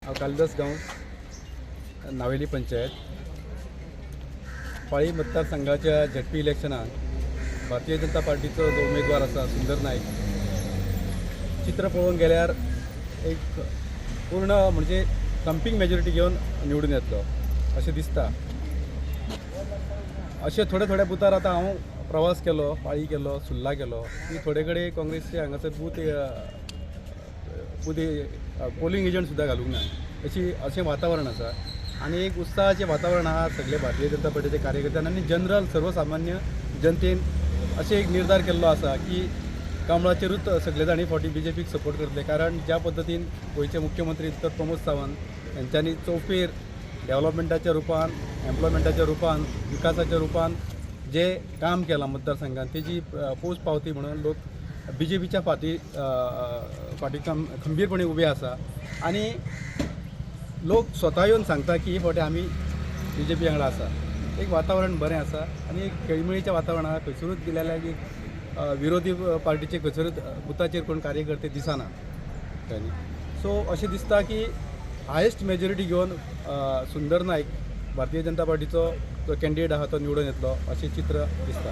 हांव कालिदास गांव नावेली पंचायत पाळी मतदारसंघाच्या झेडपी इलेक्शनाक भारतीय जनता पार्टीचो जो उमेदवार आसा सुंदर नाईक चित्र पळोवंक गेल्यार एक पूर्ण म्हणजे थंपिंग मेजॉरिटी घेवन निवडून येतलो अशें दिसता. अशे थोडे थोड्या बुथार आतां हांव प्रवास केलो, पाळी केलो, सुर्ला केलो की थोडे कडेन काँग्रेसचे हांगासर बूथ पोलिंग एजंट सुद्दां घालूंक ना अशें वातावरण आसा आनी एक उत्साहाचें वातावरण आहा सगळे भारतीय जनता पार्टीचे कार्यकर्त्यान आनी जनरल सर्वसामान्य जनतेन अशें एक निर्धार केल्लो आसा की कमळाचेरूच सगळे जाणी फावटी BJPक सपोर्ट करतले. कारण ज्या पद्दतीन गोंयचे मुख्यमंत्री उत्तर प्रमोद सावंत यांच्यांनी चौफेर डेव्हलपमेंटाच्या रुपान एम्प्लॉयमेंटाच्या रुपान विकासाच्या रुपान जे काम केलां मतदारसंघात तेजी पोच पावती म्हणून लोक BJPच्या फाटी खंबीरपणे उबे आसा आनी लोक स्वता येवन सांगता की ही फावटी आमी BJP वांगडा आसा. एक वातावरण बरें आसा आनी एक खेळमेळीच्या वातावरणाक खंयसरूच गेले जाल्यार की विरोधी पार्टीचे खंयसरूच बुथाचेर कोण कार्यकर्ते दिसना कळ्ळें. सो अशें दिसता की हायेस्ट मेजॉरिटी घेवन सुंदर नायक भारतीय जनता पार्टीचो जो कॅन्डिडेट आहा तो निवडून येतलो अशें चित्र दिसता.